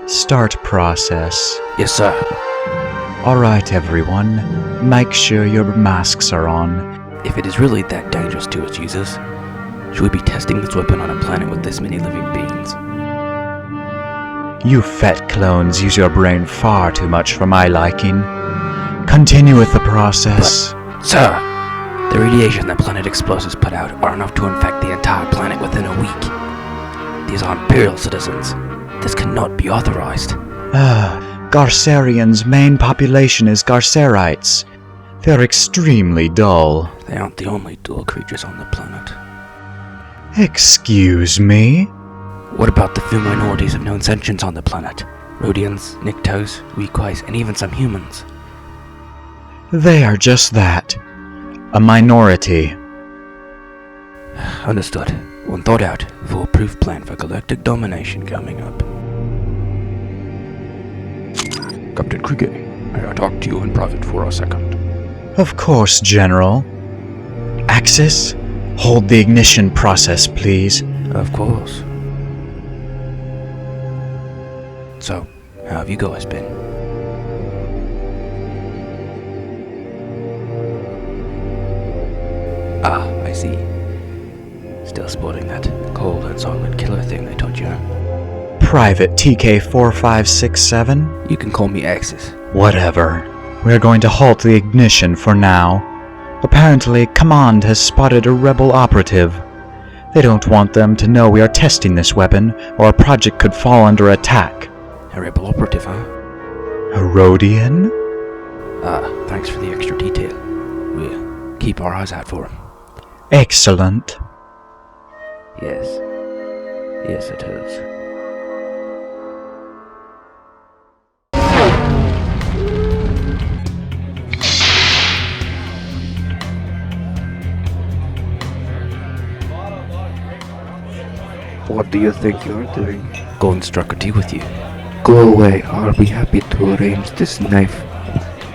Start process. Yes, sir. Alright, everyone. Make sure your masks are on. If it is really that dangerous to its users, should we be testing this weapon on a planet with this many living beings? You fet clones use your brain far too much for my liking. Continue with the process. But, sir, the radiation that planet explosives put out are enough to infect the entire planet within a week. These are Imperial citizens. This cannot be authorized. Garcerian's main population is Garcerites. They're extremely dull. They aren't the only dull creatures on the planet. Excuse me? What about the few minorities of known sentients on the planet? Rhodians, Nyctos, Requais, and even some humans. They are just that. A minority. Understood. One thought out, foolproof plan for galactic domination coming up. Captain Krige, may I talk to you in private for a second? Of course, General. Axis, hold the ignition process, please. Of course. So, how have you guys been? Ah, I see. Still sporting that cold and solid killer thing they taught you. Private TK4567? You can call me Axis. Whatever. We're going to halt the ignition for now. Apparently, Command has spotted a rebel operative. They don't want them to know we are testing this weapon, or our project could fall under attack. A rebel operative, huh? A Rhodian? Thanks for the extra detail. We'll keep our eyes out for him. Excellent. Yes. Yes, it is. What do you think you're doing? Go and strike a deal with you. Go away, I'll be happy to arrange this knife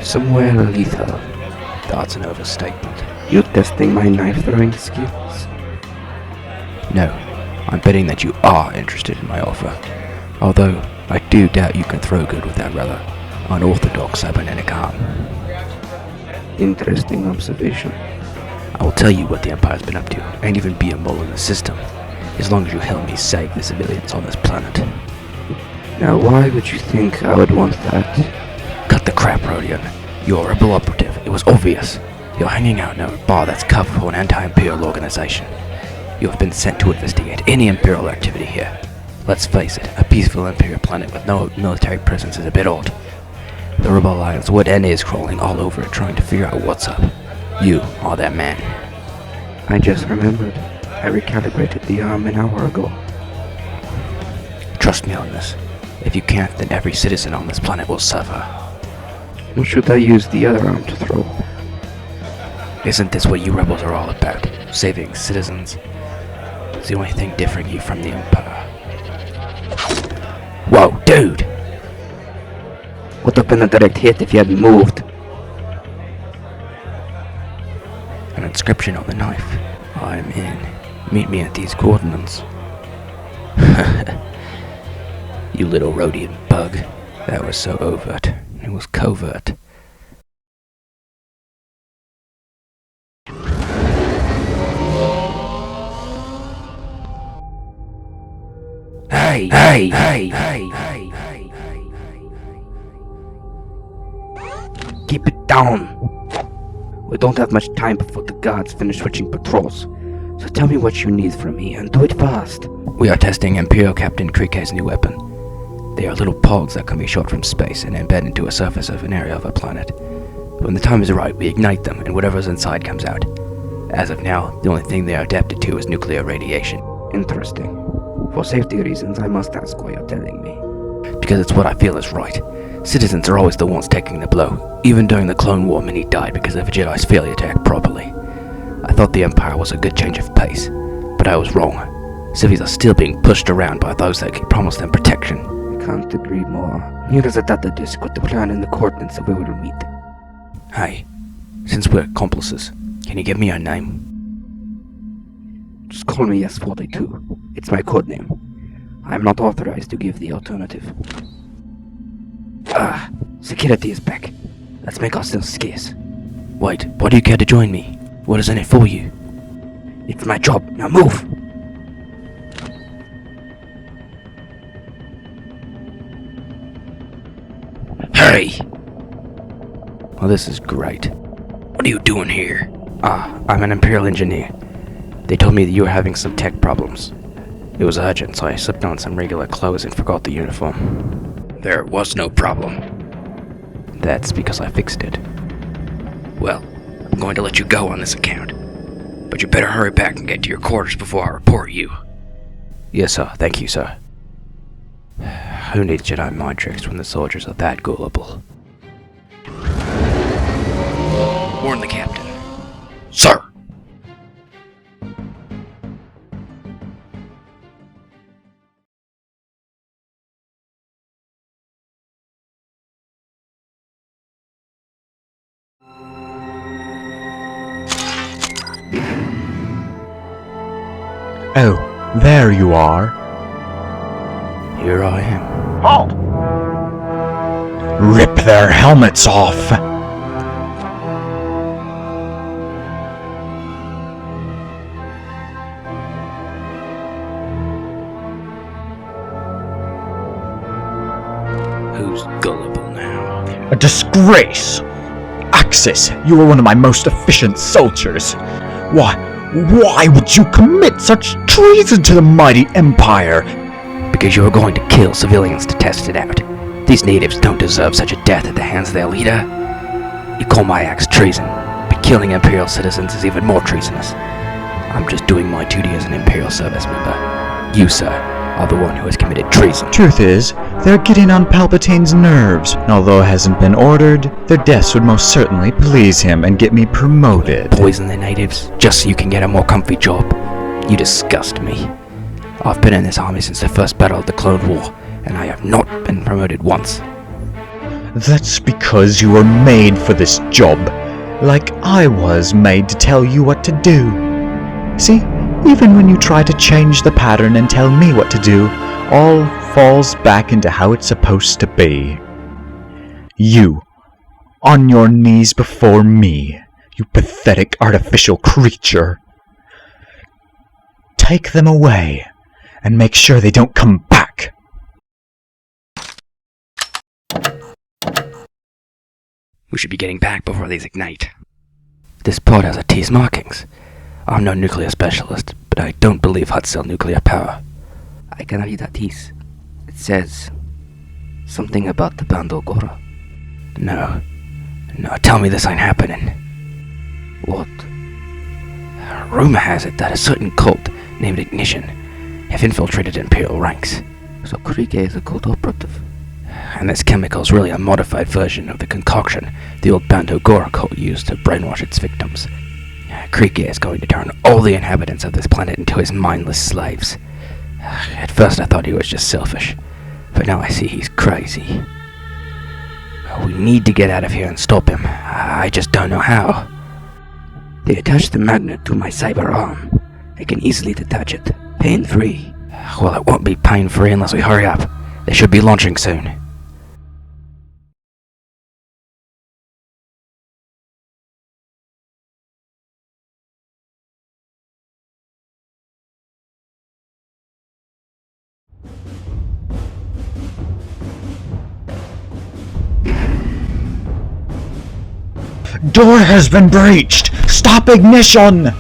somewhere lethal. That's an overstatement. You testing my knife throwing skills? No, I'm betting that you are interested in my offer. Although, I do doubt you can throw good with that rather unorthodox cybernetic arm. Interesting observation. I will tell you what the Empire's been up to, and even be a mole in the system, as long as you help me save the civilians on this planet. Now why would you think I would want that? Cut the crap, Rhodian. You're a rebel operative. It was obvious. You're hanging out in a bar that's covered for an anti-Imperial organization. You have been sent to investigate any Imperial activity here. Let's face it, a peaceful Imperial planet with no military presence is a bit odd. The Rebel Alliance would and is crawling all over it trying to figure out what's up. You are that man. I just remembered. I recalibrated the arm an hour ago. Trust me on this. If you can't, then every citizen on this planet will suffer. Or should I use the other arm to throw? Isn't this what you rebels are all about? Saving citizens? It's the only thing differing you from the Empire. Whoa, dude! Would have been a direct hit if you hadn't moved. An inscription on the knife. I'm in. Meet me at these coordinates. You little Rhodian bug. That was so overt. It was covert. Hey! Keep it down! We don't have much time before the guards finish switching patrols. So tell me what you need from me, and do it fast. We are testing Imperial Captain Krike's new weapon. They are little pods that can be shot from space and embed into a surface of an area of a planet. When the time is right, we ignite them and whatever's inside comes out. As of now, the only thing they are adapted to is nuclear radiation. Interesting. For safety reasons, I must ask why you're telling me. Because it's what I feel is right. Citizens are always the ones taking the blow. Even during the Clone War, many died because of a Jedi's failure to act properly. I thought the Empire was a good change of pace, but I was wrong. Civvies are still being pushed around by those that promised them protection. I can't agree more. Here is a data disk with the plan and the coordinates of where we will meet. Hey, since we're accomplices, can you give me your name? Just call me S-42. It's my codename. I am not authorized to give the alternative. Security is back. Let's make ourselves scarce. Wait, why do you care to join me? What is in it for you? It's my job. Now move! Hurry! Well, this is great. What are you doing here? I'm an Imperial engineer. They told me that you were having some tech problems. It was urgent, so I slipped on some regular clothes and forgot the uniform. There was no problem. That's because I fixed it. Well, I'm going to let you go on this account. But you better hurry back and get to your quarters before I report you. Yes, sir. Thank you, sir. Who needs Jedi mind tricks when the soldiers are that gullible? Warn the captain. Sir! Oh, there you are. Here I am. Halt! Rip their helmets off! Who's gullible now? A disgrace! Axis, you were one of my most efficient soldiers. Why would you commit such treason to the mighty Empire? Because you were going to kill civilians to test it out. These natives don't deserve such a death at the hands of their leader. You call my acts treason, but killing Imperial citizens is even more treasonous. I'm just doing my duty as an Imperial service member. You, sir, are the one who has committed treason. Truth is, they're getting on Palpatine's nerves, and although it hasn't been ordered, their deaths would most certainly please him and get me promoted. Poison the natives, just so you can get a more comfy job. You disgust me. I've been in this army since the first battle of the Clone War, and I have not been promoted once. That's because you were made for this job, like I was made to tell you what to do. See, even when you try to change the pattern and tell me what to do, all falls back into how it's supposed to be. You, on your knees before me, you pathetic artificial creature. Take them away, and make sure they don't come back. We should be getting back before these ignite. This pod has T's markings. I'm no nuclear specialist, but I don't believe Hutt sell nuclear power. I can read that piece. It says something about the Bando Gora. No, tell me this ain't happening. What? Rumor has it that a certain cult named Ignition have infiltrated Imperial ranks. So Kriege is a cult operative. And this chemical is really a modified version of the concoction the old Bando Gora cult used to brainwash its victims. Kriege is going to turn all the inhabitants of this planet into his mindless slaves. At first I thought he was just selfish, but now I see he's crazy. We need to get out of here and stop him. I just don't know how. They attached the magnet to my cyber arm. I can easily detach it, pain-free. Well, it won't be pain-free unless we hurry up. They should be launching soon. Door has been breached! Stop ignition!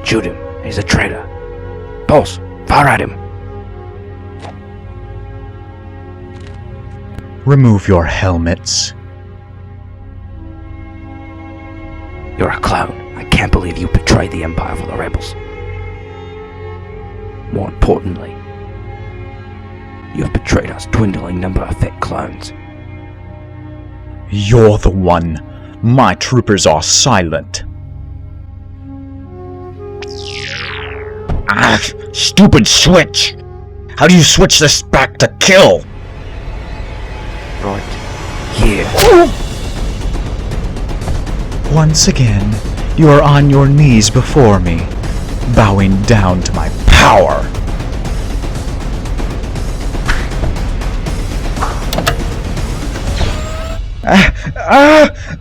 Shoot him. He's a traitor. Boss, fire at him. Remove your helmets. You're a clown. I can't can't believe you betrayed the Empire for the rebels. More importantly, you have betrayed our dwindling number of Fett clones. You're the one. My troopers are silent. Ah, stupid switch! How do you switch this back to kill? Right here. Once again, you are on your knees before me, bowing down to my power.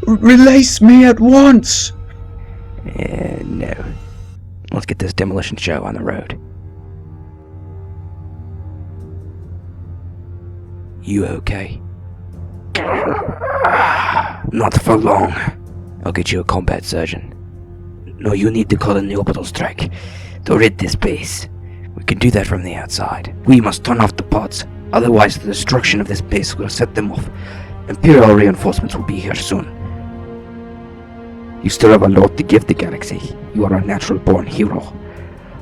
Release me at once! No. Let's get this demolition show on the road. You okay? Not for long. I'll get you a combat surgeon. No, you need to call in the orbital strike to rid this base. We can do that from the outside. We must turn off the pods, otherwise the destruction of this base will set them off. Imperial reinforcements will be here soon. You still have a lot to give the galaxy. You are a natural-born hero.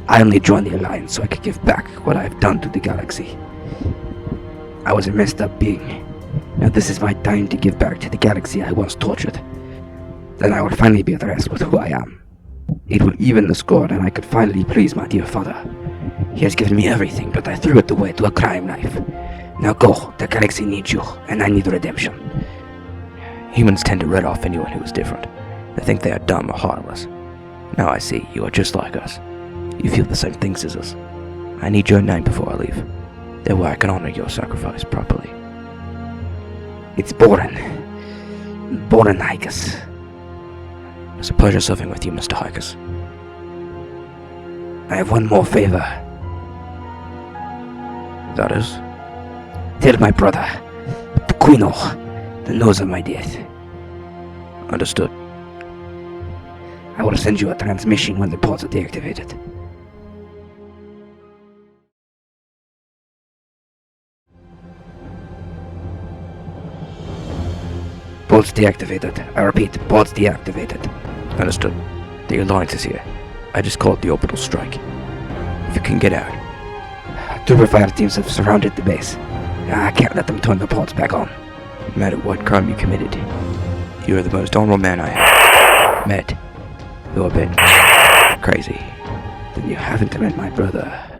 I only joined the Alliance so I could give back what I have done to the galaxy. I was a messed up being. Now this is my time to give back to the galaxy I once tortured. Then I will finally be at rest with who I am. It will even the score and I could finally please my dear father. He has given me everything, but I threw it away to a crime knife. Now go, the galaxy needs you, and I need redemption. Humans tend to write off anyone who is different. They think they are dumb or heartless. Now I see, you are just like us. You feel the same things as us. I need your name before I leave. That way I can honor your sacrifice properly. It's Boren. Boren Hikus. It's a pleasure serving with you, Mr. Hikus. I have one more favor. That is? Tell my brother, Quino, the news of my death. Understood. I will send you a transmission when the pods are deactivated. Pods deactivated. I repeat, pods deactivated. Understood. The Alliance is here. I just called the orbital strike. If you can get out. Trooper fire teams have surrounded the base. I can't let them turn the pods back on. No matter what crime you committed, you are the most honorable man I have met. You're a bit crazy. Then you haven't met my brother.